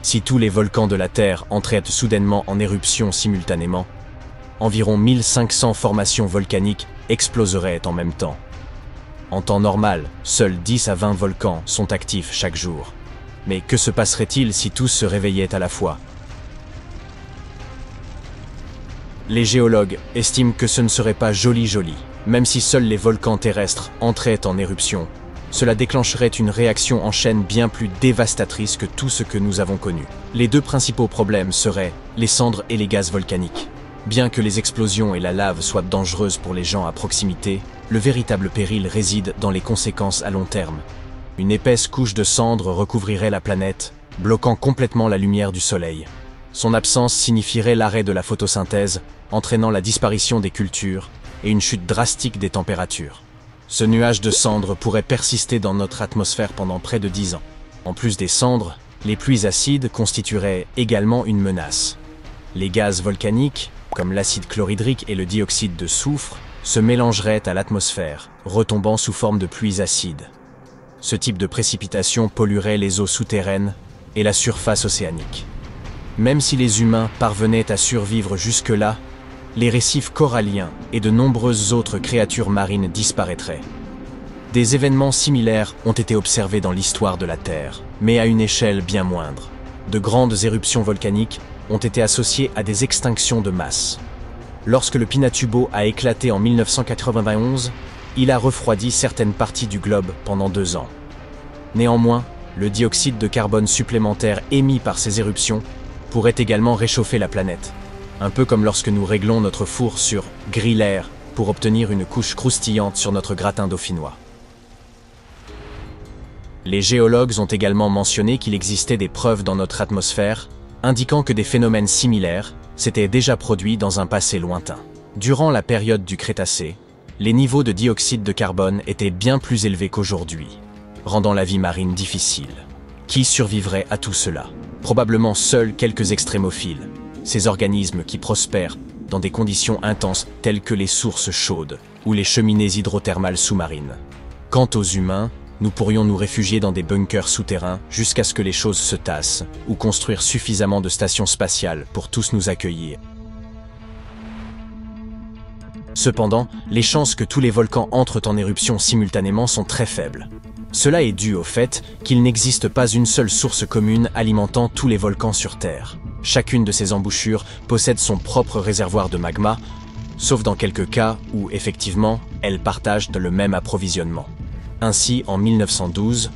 Si tous les volcans de la Terre entraient soudainement en éruption simultanément, environ 1500 formations volcaniques exploseraient en même temps. En temps normal, seuls 10 à 20 volcans sont actifs chaque jour. Mais que se passerait-il si tous se réveillaient à la fois? Les géologues estiment que ce ne serait pas joli, même si seuls les volcans terrestres entraient en éruption. Cela déclencherait une réaction en chaîne bien plus dévastatrice que tout ce que nous avons connu. Les deux principaux problèmes seraient les cendres et les gaz volcaniques. Bien que les explosions et la lave soient dangereuses pour les gens à proximité, le véritable péril réside dans les conséquences à long terme. Une épaisse couche de cendres recouvrirait la planète, bloquant complètement la lumière du soleil. Son absence signifierait l'arrêt de la photosynthèse, entraînant la disparition des cultures et une chute drastique des températures. Ce nuage de cendres pourrait persister dans notre atmosphère pendant près de 10 ans. En plus des cendres, les pluies acides constitueraient également une menace. Les gaz volcaniques, comme l'acide chlorhydrique et le dioxyde de soufre, se mélangeraient à l'atmosphère, retombant sous forme de pluies acides. Ce type de précipitation polluerait les eaux souterraines et la surface océanique. Même si les humains parvenaient à survivre jusque-là, les récifs coralliens et de nombreuses autres créatures marines disparaîtraient. Des événements similaires ont été observés dans l'histoire de la Terre, mais à une échelle bien moindre. De grandes éruptions volcaniques ont été associées à des extinctions de masse. Lorsque le Pinatubo a éclaté en 1991, il a refroidi certaines parties du globe pendant 2 ans. Néanmoins, le dioxyde de carbone supplémentaire émis par ces éruptions pourrait également réchauffer la planète. Un peu comme lorsque nous réglons notre four sur « griller » pour obtenir une couche croustillante sur notre gratin dauphinois. Les géologues ont également mentionné qu'il existait des preuves dans notre atmosphère indiquant que des phénomènes similaires s'étaient déjà produits dans un passé lointain. Durant la période du Crétacé, les niveaux de dioxyde de carbone étaient bien plus élevés qu'aujourd'hui, rendant la vie marine difficile. Qui survivrait à tout cela? Probablement seuls quelques extrémophiles, ces organismes qui prospèrent dans des conditions intenses telles que les sources chaudes ou les cheminées hydrothermales sous-marines. Quant aux humains, nous pourrions nous réfugier dans des bunkers souterrains jusqu'à ce que les choses se tassent ou construire suffisamment de stations spatiales pour tous nous accueillir. Cependant, les chances que tous les volcans entrent en éruption simultanément sont très faibles. Cela est dû au fait qu'il n'existe pas une seule source commune alimentant tous les volcans sur Terre. Chacune de ces embouchures possède son propre réservoir de magma, sauf dans quelques cas où, effectivement, elles partagent le même approvisionnement. Ainsi, en 1912,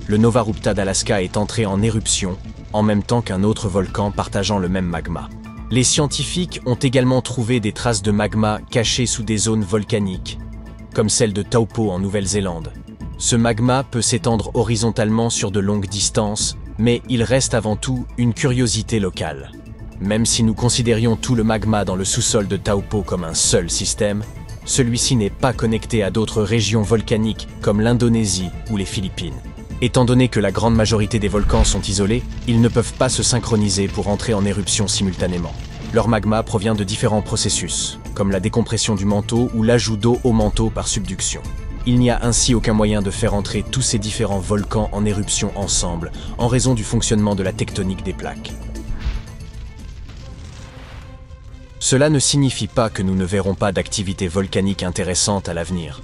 le Nova Rupta d'Alaska est entré en éruption, en même temps qu'un autre volcan partageant le même magma. Les scientifiques ont également trouvé des traces de magma cachées sous des zones volcaniques, comme celle de Taupo en Nouvelle-Zélande. Ce magma peut s'étendre horizontalement sur de longues distances, mais il reste avant tout une curiosité locale. Même si nous considérions tout le magma dans le sous-sol de Taupo comme un seul système, celui-ci n'est pas connecté à d'autres régions volcaniques comme l'Indonésie ou les Philippines. Étant donné que la grande majorité des volcans sont isolés, ils ne peuvent pas se synchroniser pour entrer en éruption simultanément. Leur magma provient de différents processus, comme la décompression du manteau ou l'ajout d'eau au manteau par subduction. Il n'y a ainsi aucun moyen de faire entrer tous ces différents volcans en éruption ensemble, en raison du fonctionnement de la tectonique des plaques. Cela ne signifie pas que nous ne verrons pas d'activité volcanique intéressante à l'avenir.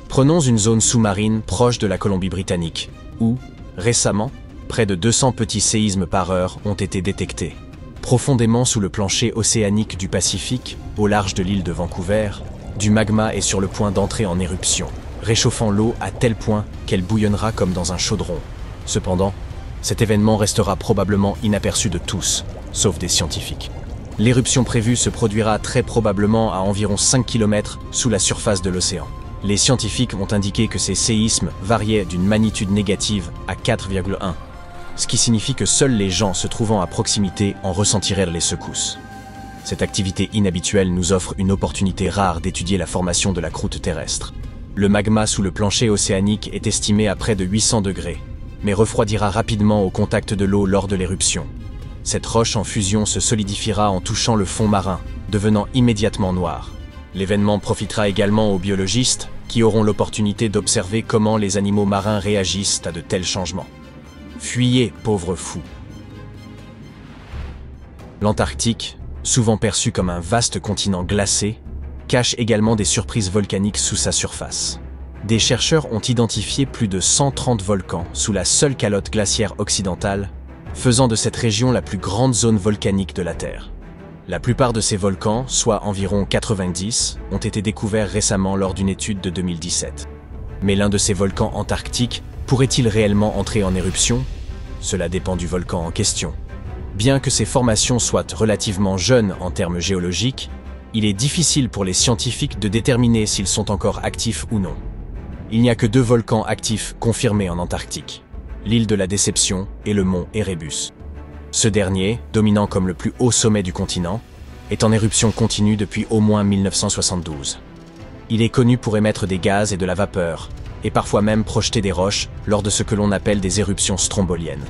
Prenons une zone sous-marine proche de la Colombie-Britannique, où, récemment, près de 200 petits séismes par heure ont été détectés. Profondément sous le plancher océanique du Pacifique, au large de l'île de Vancouver, du magma est sur le point d'entrer en éruption, réchauffant l'eau à tel point qu'elle bouillonnera comme dans un chaudron. Cependant, cet événement restera probablement inaperçu de tous, sauf des scientifiques. L'éruption prévue se produira très probablement à environ 5 km sous la surface de l'océan. Les scientifiques ont indiqué que ces séismes variaient d'une magnitude négative à 4,1, ce qui signifie que seuls les gens se trouvant à proximité en ressentiraient les secousses. Cette activité inhabituelle nous offre une opportunité rare d'étudier la formation de la croûte terrestre. Le magma sous le plancher océanique est estimé à près de 800 degrés, mais refroidira rapidement au contact de l'eau lors de l'éruption. Cette roche en fusion se solidifiera en touchant le fond marin, devenant immédiatement noir. L'événement profitera également aux biologistes, qui auront l'opportunité d'observer comment les animaux marins réagissent à de tels changements. Fuyez, pauvres fous! L'Antarctique, souvent perçu comme un vaste continent glacé, cache également des surprises volcaniques sous sa surface. Des chercheurs ont identifié plus de 130 volcans sous la seule calotte glaciaire occidentale, faisant de cette région la plus grande zone volcanique de la Terre. La plupart de ces volcans, soit environ 90, ont été découverts récemment lors d'une étude de 2017. Mais l'un de ces volcans antarctiques pourrait-il réellement entrer en éruption? Cela dépend du volcan en question. Bien que ces formations soient relativement jeunes en termes géologiques, il est difficile pour les scientifiques de déterminer s'ils sont encore actifs ou non. Il n'y a que 2 volcans actifs confirmés en Antarctique, l'île de la Déception et le mont Erebus. Ce dernier, dominant comme le plus haut sommet du continent, est en éruption continue depuis au moins 1972. Il est connu pour émettre des gaz et de la vapeur, et parfois même projeter des roches lors de ce que l'on appelle des éruptions stromboliennes.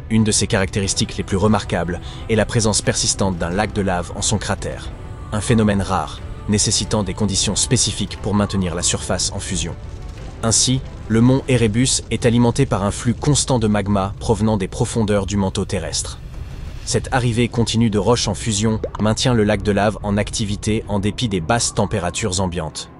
Une de ses caractéristiques les plus remarquables est la présence persistante d'un lac de lave en son cratère, un phénomène rare, nécessitant des conditions spécifiques pour maintenir la surface en fusion. Ainsi, le mont Erebus est alimenté par un flux constant de magma provenant des profondeurs du manteau terrestre. Cette arrivée continue de roches en fusion maintient le lac de lave en activité en dépit des basses températures ambiantes.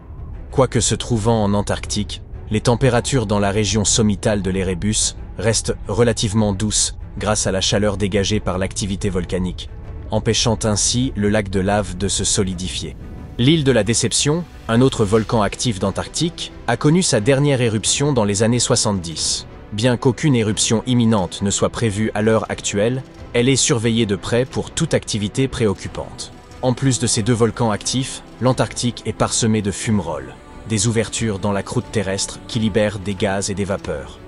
Quoique se trouvant en Antarctique, les températures dans la région sommitale de l'Erebus restent relativement douces grâce à la chaleur dégagée par l'activité volcanique, empêchant ainsi le lac de lave de se solidifier. L'île de la Déception, un autre volcan actif d'Antarctique, a connu sa dernière éruption dans les années 70. Bien qu'aucune éruption imminente ne soit prévue à l'heure actuelle, elle est surveillée de près pour toute activité préoccupante. En plus de ces 2 volcans actifs, l'Antarctique est parsemé de fumerolles, des ouvertures dans la croûte terrestre qui libèrent des gaz et des vapeurs.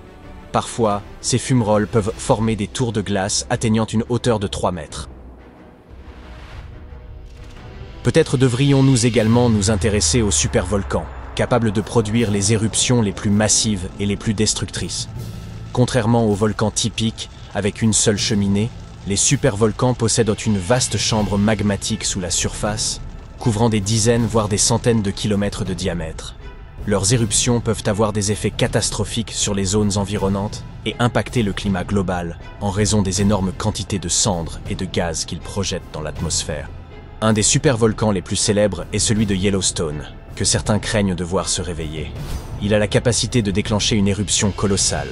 Parfois, ces fumerolles peuvent former des tours de glace atteignant une hauteur de 3 mètres. Peut-être devrions-nous également nous intéresser aux supervolcans, capables de produire les éruptions les plus massives et les plus destructrices. Contrairement aux volcans typiques, avec une seule cheminée, les supervolcans possèdent une vaste chambre magmatique sous la surface, couvrant des dizaines voire des centaines de kilomètres de diamètre. Leurs éruptions peuvent avoir des effets catastrophiques sur les zones environnantes et impacter le climat global en raison des énormes quantités de cendres et de gaz qu'ils projettent dans l'atmosphère. Un des supervolcans les plus célèbres est celui de Yellowstone, que certains craignent de voir se réveiller. Il a la capacité de déclencher une éruption colossale,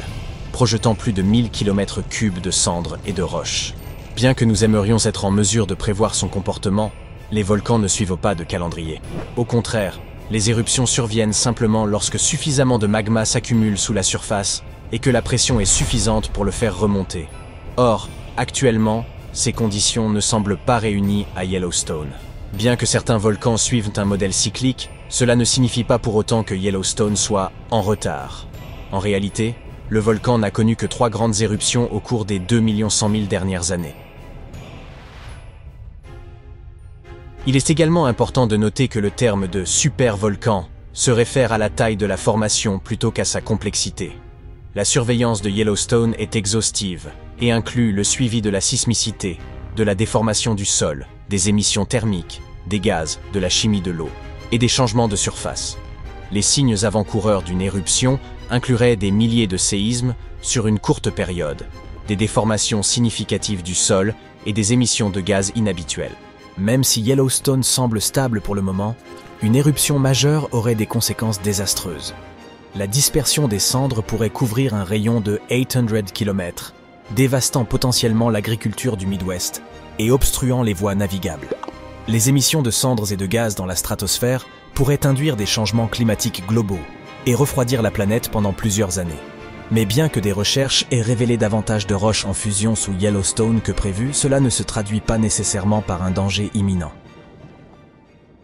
projetant plus de 1000 km3 de cendres et de roches. Bien que nous aimerions être en mesure de prévoir son comportement, les volcans ne suivent pas de calendrier. Au contraire, les éruptions surviennent simplement lorsque suffisamment de magma s'accumule sous la surface et que la pression est suffisante pour le faire remonter. Or, actuellement, ces conditions ne semblent pas réunies à Yellowstone. Bien que certains volcans suivent un modèle cyclique, cela ne signifie pas pour autant que Yellowstone soit en retard. En réalité, le volcan n'a connu que 3 grandes éruptions au cours des 2 100 000 dernières années. Il est également important de noter que le terme de supervolcan se réfère à la taille de la formation plutôt qu'à sa complexité. La surveillance de Yellowstone est exhaustive et inclut le suivi de la sismicité, de la déformation du sol, des émissions thermiques, des gaz, de la chimie de l'eau et des changements de surface. Les signes avant-coureurs d'une éruption incluraient des milliers de séismes sur une courte période, des déformations significatives du sol et des émissions de gaz inhabituelles. Même si Yellowstone semble stable pour le moment, une éruption majeure aurait des conséquences désastreuses. La dispersion des cendres pourrait couvrir un rayon de 800 km, dévastant potentiellement l'agriculture du Midwest et obstruant les voies navigables. Les émissions de cendres et de gaz dans la stratosphère pourraient induire des changements climatiques globaux et refroidir la planète pendant plusieurs années. Mais bien que des recherches aient révélé davantage de roches en fusion sous Yellowstone que prévu, cela ne se traduit pas nécessairement par un danger imminent.